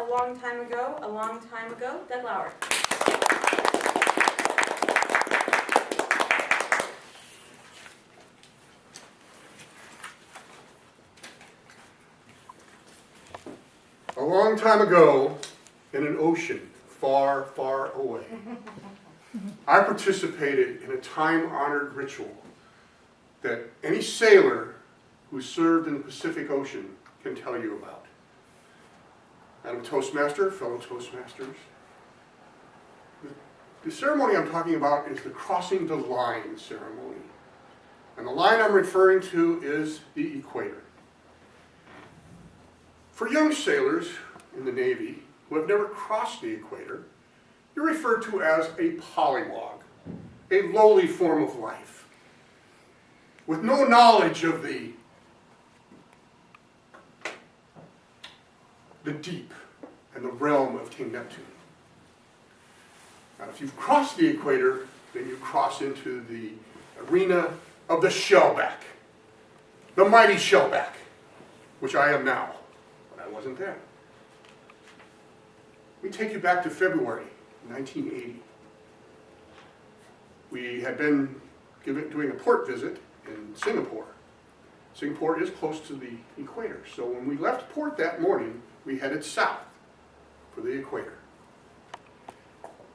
long time ago, Doug Lauer. A long time ago, in an ocean far, far away, I participated in a time-honored ritual that any sailor who served in the Pacific Ocean can tell you about. I'm a Toastmaster, fellow Toastmasters. The ceremony I'm talking about is the crossing the line ceremony. And the line I'm referring to is the equator. For young sailors in the Navy who have never crossed the equator, you're referred to as a polywog, a lowly form of life, with no knowledge of the deep and the realm of King Neptune. Now, if you've crossed the equator, then you cross into the arena of the shellback, the mighty shellback, which I am now. I wasn't there. We take you back to February 1980. We had been doing a port visit in Singapore. Singapore is close to the equator, so when we left port that morning, we headed south for the equator.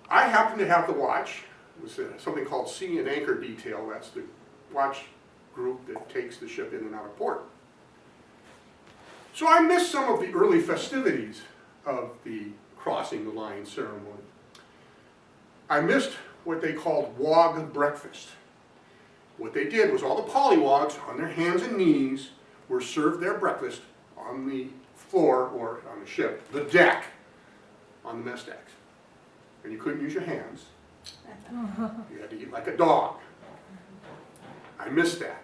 I happened to have the watch. It was something called Sea and Anchor Detail. That's the watch group that takes the ship in and out of port. So I missed some of the early festivities of the crossing the line ceremony. I missed what they called wog breakfast. What they did was all the polywogs on their hands and knees were served their breakfast on the floor or on the ship, the deck, on the mess decks. And you couldn't use your hands. You had to eat like a dog. I missed that.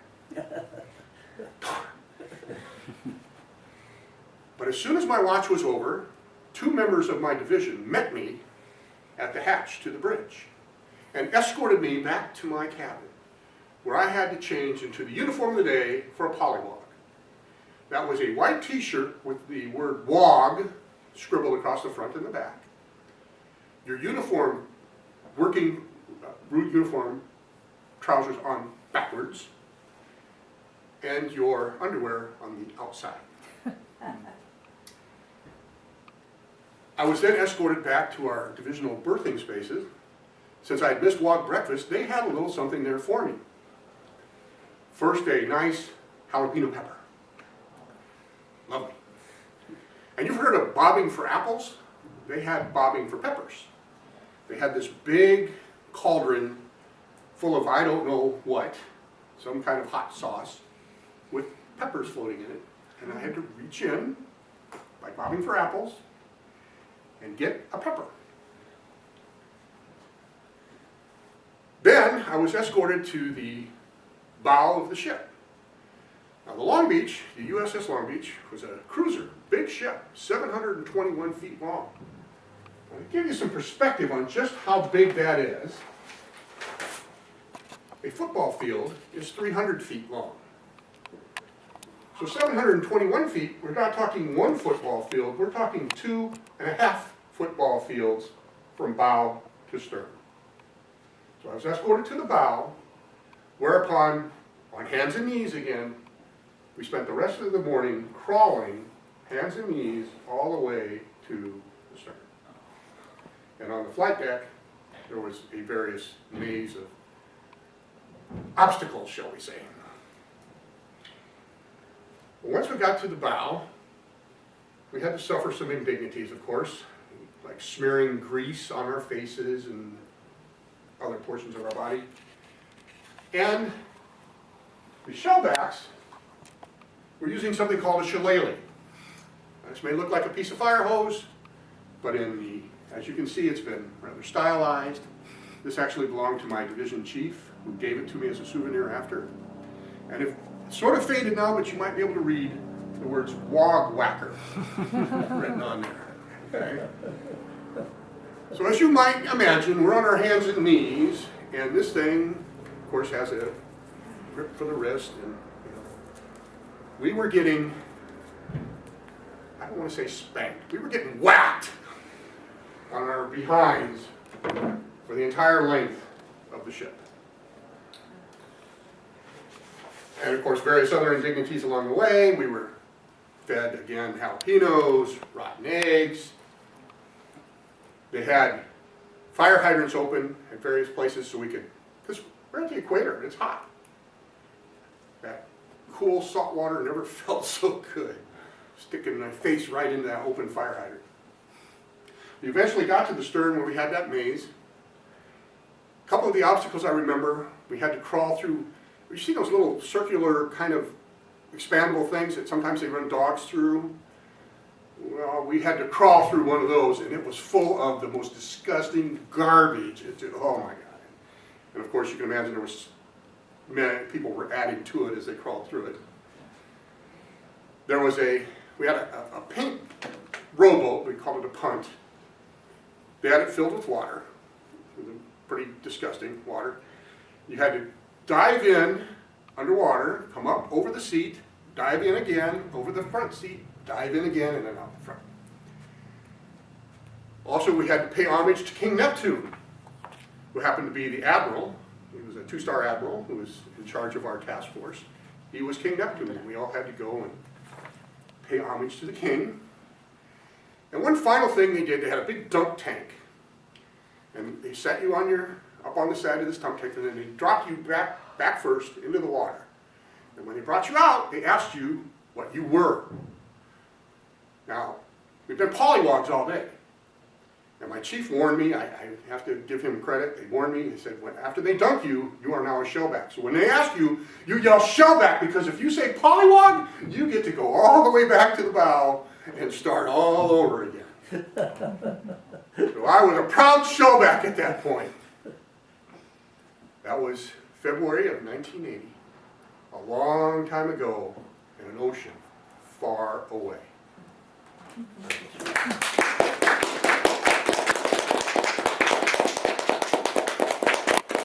But as soon as my watch was over, two members of my division met me at the hatch to the bridge and escorted me back to my cabin, where I had to change into the uniform of the day for a polywog. That was a white t-shirt with the word WOG scribbled across the front and the back. Your uniform, working root uniform, trousers on backwards, and your underwear on the outside. I was then escorted back to our divisional berthing spaces. Since I had missed WOG breakfast, they had a little something there for me. First, a nice jalapeno pepper. Lovely. And you've heard of bobbing for apples? They had bobbing for peppers. They had this big cauldron full of I don't know what, some kind of hot sauce with peppers floating in it. And I had to reach in, like bobbing for apples, and get a pepper. Then I was escorted to the bow of the ship. Now the Long Beach, the USS Long Beach, was a cruiser, big ship, 721 feet long. Now, to give you some perspective on just how big that is, a football field is 300 feet long. So 721 feet, we're not talking one football field, we're talking 2.5 football fields from bow to stern. So I was escorted to the bow, whereupon, on hands and knees again, we spent the rest of the morning crawling, hands and knees, all the way to the stern. And on the flight deck, there was a various maze of obstacles, shall we say. Once we got to the bow, we had to suffer some indignities, of course, like smearing grease on our faces and other portions of our body. And the shellbacks were using something called a shillelagh. This may look like a piece of fire hose, but as you can see, it's been rather stylized. This actually belonged to my division chief, who gave it to me as a souvenir after. And it's sort of faded now, but you might be able to read the words "Wog Whacker" written on there. Okay? So as you might imagine, we're on our hands and knees, and this thing, of course, has a grip for the wrist, and we were getting, I I don't want to say spanked, we were getting whacked on our behinds for the entire length of the ship. And of course, various other indignities along the way. We were fed, again, jalapenos, rotten eggs. They had fire hydrants open at various places so we could, because we're at the equator, it's hot. That cool salt water never felt so good, sticking my face right into that open fire hydrant. We eventually got to the stern where we had that maze. A couple of the obstacles I remember, we had to crawl through. You see those little circular kind of expandable things that sometimes they run dogs through? Well, we had to crawl through one of those, and it was full of the most disgusting garbage. Oh my God. And of course, you can imagine there was people were adding to it as they crawled through it. There was we had a paint rowboat, we called it a punt. They had it filled with water, pretty disgusting water. You had to dive in underwater, come up over the seat, dive in again, over the front seat, dive in again, and then out the front. Also, we had to pay homage to King Neptune, who happened to be the admiral. He was a 2-star admiral who was in charge of our task force. He was King Neptune, and we all had to go and pay homage to the king. And one final thing they did, they had a big dump tank. And they sat you up on the side of this dump tank, and then they dropped you back first into the water. And when they brought you out, they asked you what you were. Now, we've been polywogs all day. And my chief warned me, I have to give him credit, they warned me, they said, after they dunk you, you are now a shellback. So when they ask you, you yell shellback, because if you say polywog, you get to go all the way back to the bow and start all over again. So I was a proud shellback at that point. That was February of 1980, a long time ago in an ocean far away.